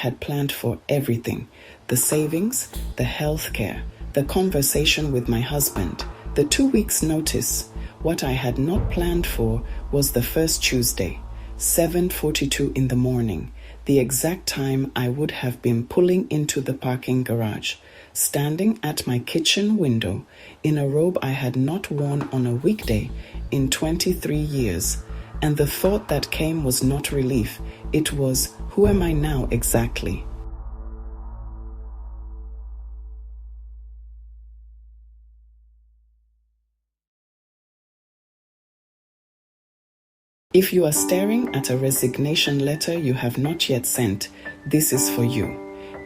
had planned for everything: the savings, the health care, the conversation with my husband, the 2 weeks' notice. What I had not planned for was the first Tuesday, 7:42 in the morning, the exact time I would have been pulling into the parking garage, standing at my kitchen window in a robe I had not worn on a weekday in 23 years. And the thought that came was not relief. It was, who am I now exactly? If you are staring at a resignation letter you have not yet sent, this is for you.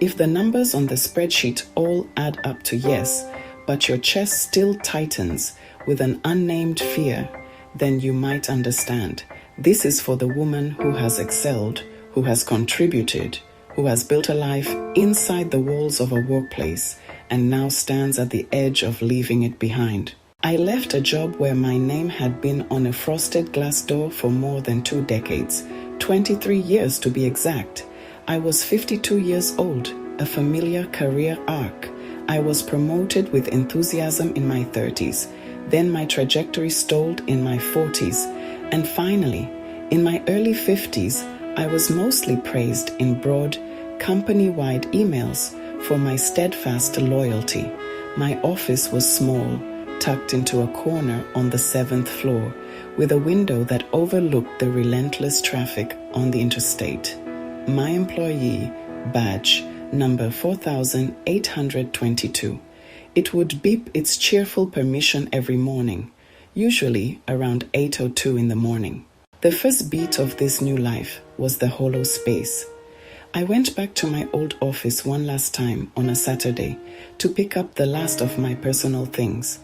If the numbers on the spreadsheet all add up to yes, but your chest still tightens with an unnamed fear, then you might understand. This is for the woman who has excelled, who has contributed, who has built a life inside the walls of a workplace and now stands at the edge of leaving it behind. I left a job where my name had been on a frosted glass door for more than 2 decades, 23 years to be exact. I was 52 years old, a familiar career arc. I was promoted with enthusiasm in my 30s. Then my trajectory stalled in my 40s. And finally, in my early 50s, I was mostly praised in broad, company-wide emails for my steadfast loyalty. My office was small, tucked into a corner on the 7th floor, with a window that overlooked the relentless traffic on the interstate. My employee badge, number 4822. It would beep its cheerful permission every morning, usually around 8:02 in the morning. The first beat of this new life was the hollow space. I went back to my old office one last time on a Saturday to pick up the last of my personal things.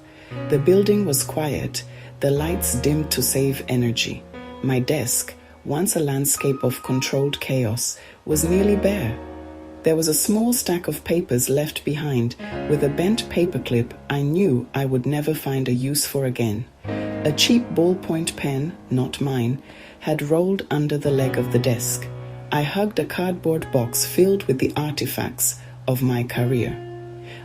The building was quiet, the lights dimmed to save energy. My desk, once a landscape of controlled chaos, was nearly bare. There was a small stack of papers left behind with a bent paperclip I knew I would never find a use for again. A cheap ballpoint pen, not mine, had rolled under the leg of the desk. I hugged a cardboard box filled with the artifacts of my career.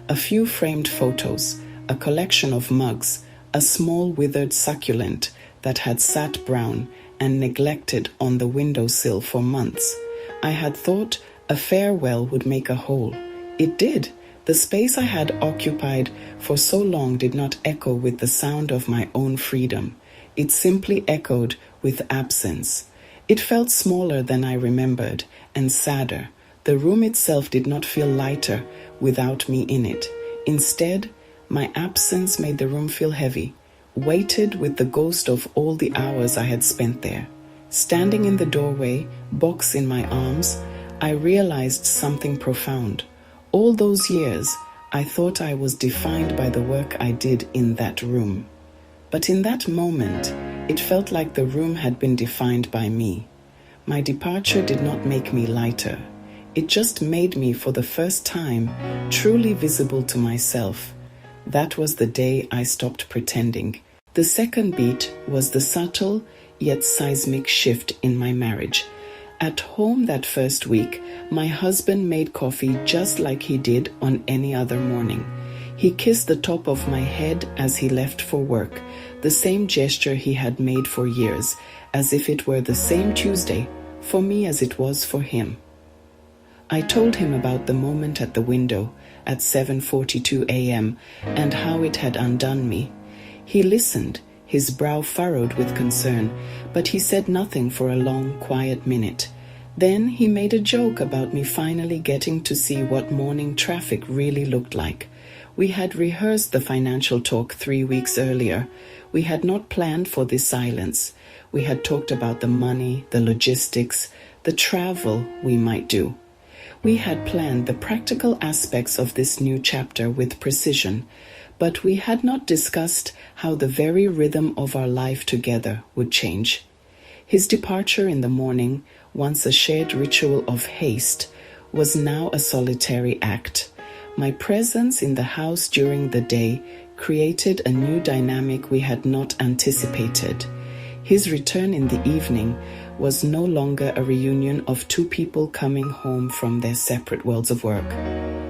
A few framed photos, a collection of mugs, a small withered succulent that had sat brown and neglected on the windowsill for months. I had thought a farewell would make a hole. It did. The space I had occupied for so long did not echo with the sound of my own freedom. It simply echoed with absence. It felt smaller than I remembered and sadder. The room itself did not feel lighter without me in it. Instead, my absence made the room feel heavy, weighted with the ghost of all the hours I had spent there. Standing in the doorway, box in my arms, I realized something profound. All those years, I thought I was defined by the work I did in that room. But in that moment, it felt like the room had been defined by me. My departure did not make me lighter. It just made me, for the first time, truly visible to myself. That was the day I stopped pretending. The second beat was the subtle yet seismic shift in my marriage. At home that first week, my husband made coffee just like he did on any other morning. He kissed the top of my head as he left for work, the same gesture he had made for years, as if it were the same Tuesday for me as it was for him. I told him about the moment at the window at 7:42 a.m. and how it had undone me. He listened, his brow furrowed with concern, but he said nothing for a long, quiet minute. Then he made a joke about me finally getting to see what morning traffic really looked like. We had rehearsed the financial talk 3 weeks earlier. We had not planned for this silence. We had talked about the money, the logistics, the travel we might do. We had planned the practical aspects of this new chapter with precision, but we had not discussed how the very rhythm of our life together would change. His departure in the morning, once a shared ritual of haste, was now a solitary act. My presence in the house during the day created a new dynamic we had not anticipated. His return in the evening was no longer a reunion of two people coming home from their separate worlds of work.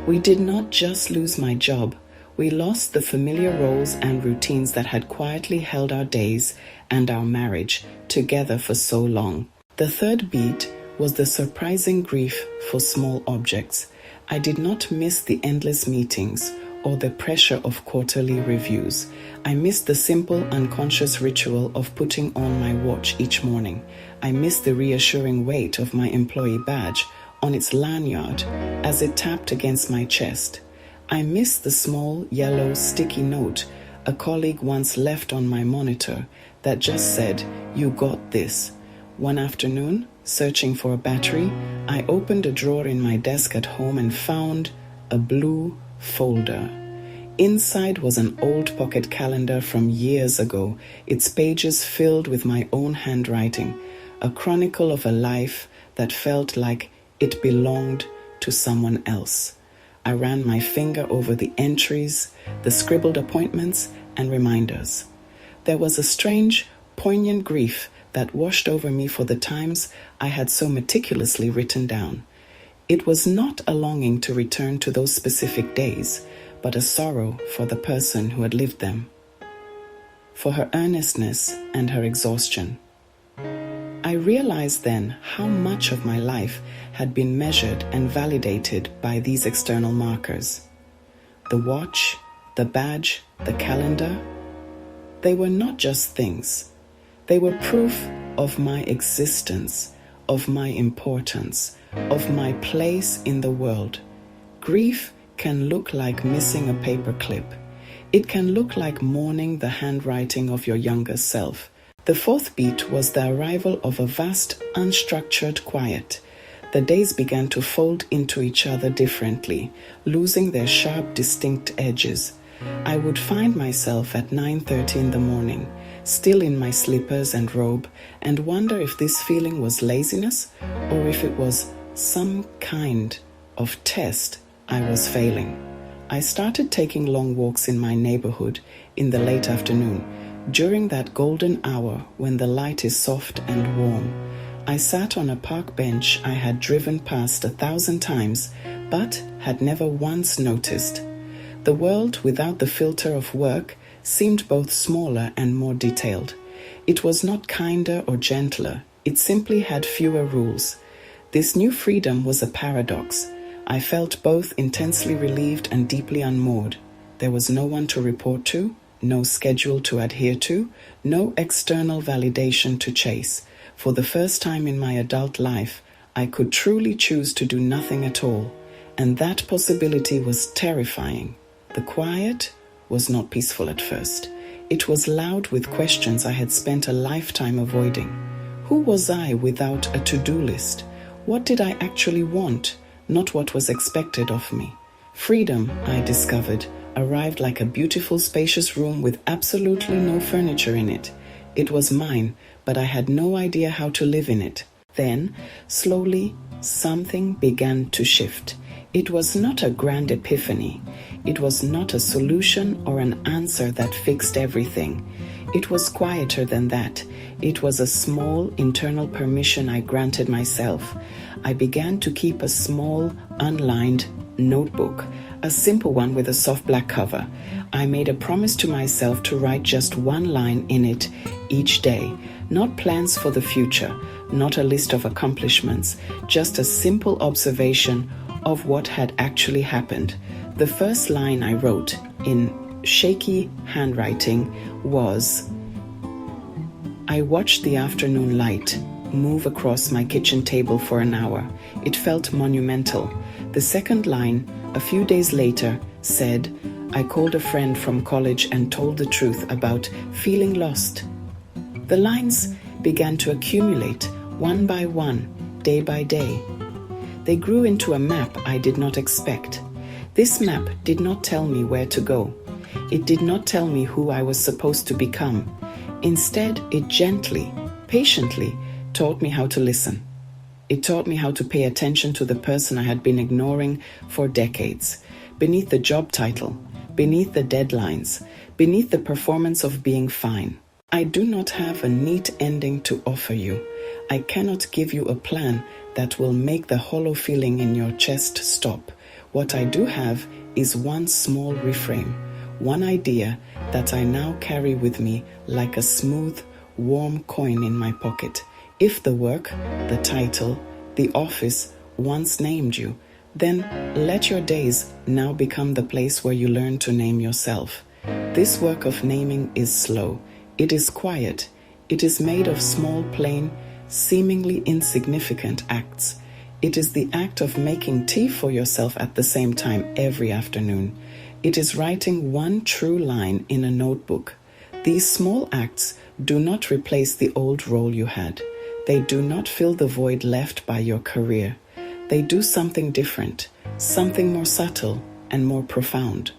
We did not just lose my job, we lost the familiar roles and routines that had quietly held our days and our marriage together for so long. The third beat was the surprising grief for small objects. I did not miss the endless meetings or the pressure of quarterly reviews. I missed the simple, unconscious ritual of putting on my watch each morning. I missed the reassuring weight of my employee badge on its lanyard as it tapped against my chest. I missed the small, yellow, sticky note a colleague once left on my monitor that just said, "You got this." One afternoon, searching for a battery, I opened a drawer in my desk at home and found a blue folder. Inside was an old pocket calendar from years ago, its pages filled with my own handwriting, a chronicle of a life that felt like it belonged to someone else. I ran my finger over the entries, the scribbled appointments and reminders. There was a strange, poignant grief that washed over me for the times I had so meticulously written down. It was not a longing to return to those specific days, but a sorrow for the person who had lived them, for her earnestness and her exhaustion. I realized then how much of my life had been measured and validated by these external markers. The watch, the badge, the calendar, they were not just things. They were proof of my existence, of my importance, of my place in the world. Grief can look like missing a paperclip. It can look like mourning the handwriting of your younger self. The fourth beat was the arrival of a vast, unstructured quiet. The days began to fold into each other differently, losing their sharp, distinct edges. I would find myself at 9:30 in the morning, still in my slippers and robe, and wonder if this feeling was laziness or if it was some kind of test I was failing. I started taking long walks in my neighborhood in the late afternoon, during that golden hour when the light is soft and warm. I sat on a park bench I had driven past 1,000 times, but had never once noticed. The world without the filter of work seemed both smaller and more detailed. It was not kinder or gentler, it simply had fewer rules. This new freedom was a paradox. I felt both intensely relieved and deeply unmoored. There was no one to report to, no schedule to adhere to, no external validation to chase. For the first time in my adult life, I could truly choose to do nothing at all, and that possibility was terrifying. The quiet was not peaceful at first. It was loud with questions I had spent a lifetime avoiding. Who was I without a to-do list? What did I actually want? Not what was expected of me. Freedom, I discovered, arrived like a beautiful, spacious room with absolutely no furniture in it. It was mine, but I had no idea how to live in it. Then, slowly, something began to shift. It was not a grand epiphany. It was not a solution or an answer that fixed everything. It was quieter than that. It was a small internal permission I granted myself. I began to keep a small, unlined notebook, a simple one with a soft black cover. I made a promise to myself to write just one line in it each day. Not plans for the future, not a list of accomplishments, just a simple observation of what had actually happened. The first line I wrote in shaky handwriting was, I watched the afternoon light move across my kitchen table for an hour. It felt monumental. The second line, a few days later, said, I called a friend from college and told the truth about feeling lost. The lines began to accumulate, one by one, day by day. They grew into a map I did not expect. This map did not tell me where to go. It did not tell me who I was supposed to become. Instead, it gently, patiently taught me how to listen. It taught me how to pay attention to the person I had been ignoring for decades. Beneath the job title, beneath the deadlines, beneath the performance of being fine. I do not have a neat ending to offer you. I cannot give you a plan that will make the hollow feeling in your chest stop. What I do have is one small reframe, one idea that I now carry with me like a smooth, warm coin in my pocket. If the work, the title, the office once named you, then let your days now become the place where you learn to name yourself. This work of naming is slow. It is quiet. It is made of small, plain, seemingly insignificant acts. It is the act of making tea for yourself at the same time every afternoon. It is writing one true line in a notebook. These small acts do not replace the old role you had. They do not fill the void left by your career. They do something different, something more subtle and more profound.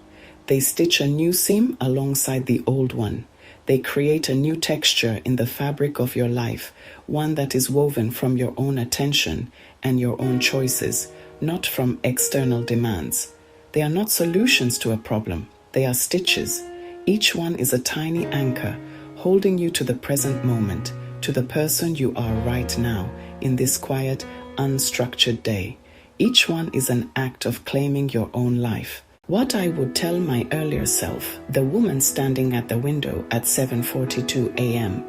They stitch a new seam alongside the old one. They create a new texture in the fabric of your life, one that is woven from your own attention and your own choices, not from external demands. They are not solutions to a problem. They are stitches. Each one is a tiny anchor holding you to the present moment, to the person you are right now in this quiet, unstructured day. Each one is an act of claiming your own life. What I would tell my earlier self, the woman standing at the window at 7:42 a.m.,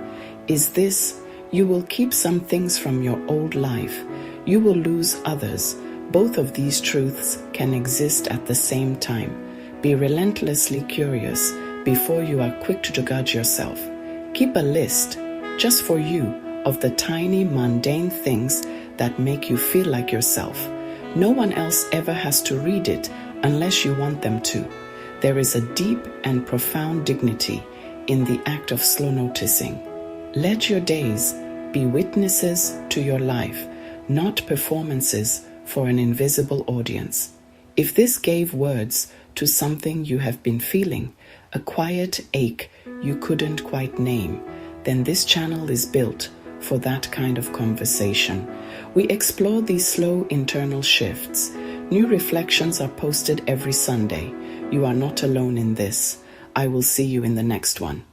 is this: you will keep some things from your old life. You will lose others. Both of these truths can exist at the same time. Be relentlessly curious before you are quick to judge yourself. Keep a list, just for you, of the tiny, mundane things that make you feel like yourself. No one else ever has to read it unless you want them to. There is a deep and profound dignity in the act of slow noticing. Let your days be witnesses to your life, not performances for an invisible audience. If this gave words to something you have been feeling, a quiet ache you couldn't quite name, then this channel is built for that kind of conversation. We explore these slow internal shifts. New reflections are posted every Sunday. You are not alone in this. I will see you in the next one.